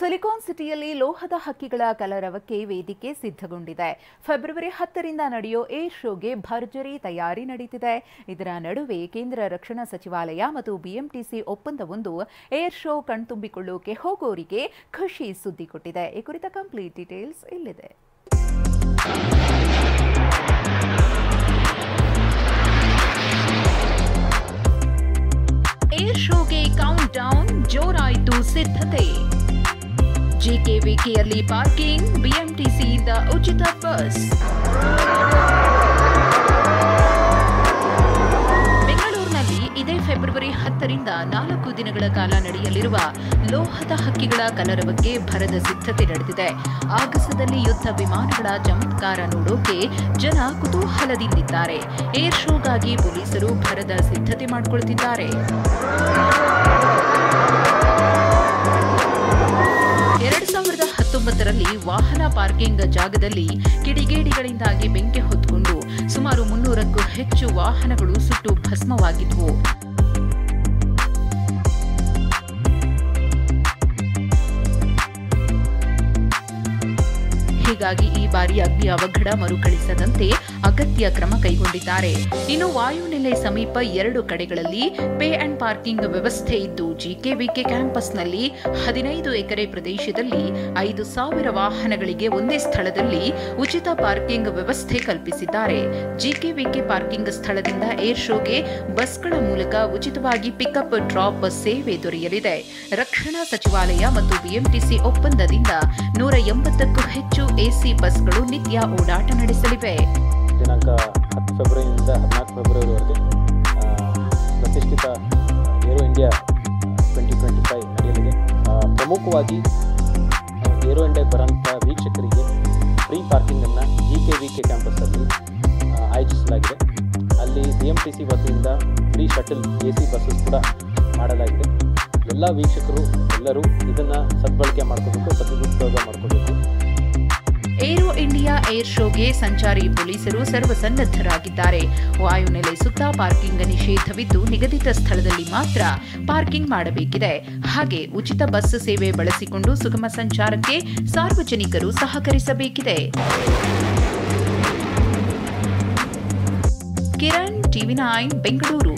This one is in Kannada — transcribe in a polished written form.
ಸಿಲಿಕಾನ್ ಸಿಟಿಯಲ್ಲಿ ಲೋಹದ ಹಕ್ಕಿಗಳ ಕಲರವಕ್ಕೆ ವೇದಿಕೆ ಸಿದ್ಧಗೊಂಡಿದೆ. ಫೆಬ್ರವರಿ 10ರಿಂದ ನಡೆಯೋ ಏರ್ ಶೋಗೆ ಭರ್ಜರಿ ತಯಾರಿ ನಡೆಯುತ್ತಿದೆ. ಇದರ ನಡುವೆ ಕೇಂದ್ರ ರಕ್ಷಣಾ ಸಚಿವಾಲಯ ಮತ್ತು ಬಿಎಂಟಿಸಿ ಒಪ್ಪಂದವೊಂದು ಏರ್ ಶೋ ಕಣ್ತುಂಬಿಕೊಳ್ಳೋಕೆ ಹೋಗೋರಿಗೆ ಖುಷಿ ಸುದ್ದಿ ಕೊಟ್ಟಿದೆ. ಈ ಕುರಿತ ಕಂಪ್ಲೀಟ್ ಡೀಟೇಲ್ಸ್ ಇಲ್ಲಿದೆ. ಏರ್ ಶೋಗೆ ಕೌಂಟ್ ಡೌನ್ ಜೋರಾಯಿತು ಸಿದ್ಧತೆ. ಜಿಕೆವಿಕೆಯಲ್ಲಿ ಪಾರ್ಕಿಂಗ್, ಬಿಎಂಟಿಸಿಯಿಂದ ಉಚಿತ ಬಸ್. ಬೆಂಗಳೂರಿನಲ್ಲಿ ಇದೇ ಫೆಬ್ರವರಿ 10ರಿಂದ 4 ದಿನಗಳ ಕಾಲ ನಡೆಯಲಿರುವ ಲೋಹದ ಹಕ್ಕಿಗಳ ಕಲರವಕ್ಕೆ ಭರದ ಸಿದ್ಧತೆ ನಡೆದಿದೆ. ಆಗಸದಲ್ಲಿ ಯುದ್ಧ ವಿಮಾನಗಳ ಚಮತ್ಕಾರ ನೋಡೋಕೆ ಜನ ಕುತೂಹಲದಿಂದಿದ್ದಾರೆ. ಏರ್ ಶೋಗಾಗಿ ಪೊಲೀಸರು ಭರದ ಸಿದ್ಧತೆ ಮಾಡಿಕೊಳ್ಳುತ್ತಿದ್ದಾರೆ. 2019ರಲ್ಲಿ ವಾಹನ ಪಾರ್ಕಿಂಗ್ ಜಾಗದಲ್ಲಿ ಕಿಡಿಗೇಡಿಗಳಿಂದಾಗಿ ಬೆಂಕಿ ಹೊತ್ತುಕೊಂಡು ಸುಮಾರು 300ಕ್ಕೂ ಹೆಚ್ಚು ವಾಹನಗಳು ಸುಟ್ಟು ಭಸ್ಮವಾಗಿದ್ವು. ಹೀಗಾಗಿ ಈ ಬಾರಿ ಅಗ್ನಿ ಅವಘಡ ಮರುಕಳಿಸದಂತೆ ಅಗತ್ಯ ಕ್ರಮ ಕೈಗೊಂಡಿದ್ದಾರೆ. ಇನ್ನು ವಾಯುನೆಲೆ ಸಮೀಪ 2 ಕಡೆಗಳಲ್ಲಿ ಪೇ ಅಂಡ್ ಪಾರ್ಕಿಂಗ್ ವ್ಯವಸ್ಥೆ ಇದ್ದು, ಜಿಕೆವಿಕೆ ಕ್ಯಾಂಪಸ್ನಲ್ಲಿ 15 ಎಕರೆ ಪ್ರದೇಶದಲ್ಲಿ 5,000 ವಾಹನಗಳಿಗೆ ಒಂದೇ ಸ್ಥಳದಲ್ಲಿ ಉಚಿತ ಪಾರ್ಕಿಂಗ್ ವ್ಯವಸ್ಥೆ ಕಲ್ಪಿಸಿದ್ದಾರೆ. ಜಿಕೆವಿಕೆ ಪಾರ್ಕಿಂಗ್ ಸ್ಥಳದಿಂದ ಏರ್ ಶೋಗೆ ಬಸ್ಗಳ ಮೂಲಕ ಉಚಿತವಾಗಿ ಪಿಕಪ್ ಡ್ರಾಪ್ ಸೇವೆ ದೊರೆಯಲಿದೆ. ರಕ್ಷಣಾ ಸಚಿವಾಲಯ ಮತ್ತು ಬಿಎಂಟಿಸಿ ಒಪ್ಪಂದದಿಂದ 180ಕ್ಕೂ ಹೆಚ್ಚು ಎಸಿ ಬಸ್ಗಳು ನಿತ್ಯ ಓಡಾಟ ನಡೆಸಲಿವೆ. ದಿನಾಂಕ 10 ಫೆಬ್ರವರಿಯಿಂದ 14 ಫೆಬ್ರವರಿವರೆಗೆ ಪ್ರತಿಷ್ಠಿತ ಏರೋ ಇಂಡಿಯಾ 2025 ನಡೆಯಲಿದೆ. ಪ್ರಮುಖವಾಗಿ ಏರೋ ಇಂಡಿಯಾ ಬರೋಂಥ ವೀಕ್ಷಕರಿಗೆ ಫ್ರೀ ಪಾರ್ಕಿಂಗನ್ನು ಜಿಕೆವಿಕೆ ಕ್ಯಾಂಪಸ್ಸಲ್ಲಿ ಆಯೋಜಿಸಲಾಗಿದೆ. ಅಲ್ಲಿ ಬಿಎಂಟಿಸಿ ವತಿಯಿಂದ ಫ್ರೀ ಶಟಲ್ ಎಸಿ ಬಸ್ಸಸ್ ಕೂಡ ಮಾಡಲಾಗಿದೆ. ಎಲ್ಲ ವೀಕ್ಷಕರು ಎಲ್ಲರೂ ಇದನ್ನು ಸದ್ಬಳಕೆ ಮಾಡ್ಕೋಬೇಕು, ಸದುಪಯೋಗ ಮಾಡ್ಕೋಬೇಕು. ಏರೋ ಇಂಡಿಯಾ ಏರ್ ಶೋಗೆ ಸಂಚಾರಿ ಪೊಲೀಸರು ಸರ್ವಸನ್ನದ್ಧರಾಗಿದ್ದಾರೆ. ವಾಯುನೆಲೆ ಸುತ್ತ ಪಾರ್ಕಿಂಗ್ ನಿಷೇಧವಿದ್ದು, ನಿಗದಿತ ಸ್ಥಳದಲ್ಲಿ ಮಾತ್ರ ಪಾರ್ಕಿಂಗ್ ಮಾಡಬೇಕಿದೆ. ಹಾಗೆ ಉಚಿತ ಬಸ್ ಸೇವೆ ಬಳಸಿಕೊಂಡು ಸುಗಮ ಸಂಚಾರಕ್ಕೆ ಸಾರ್ವಜನಿಕರು ಸಹಕರಿಸಬೇಕಿದೆ. ಕಿರಣ್, ಟಿವಿ9 ಬೆಂಗಳೂರು.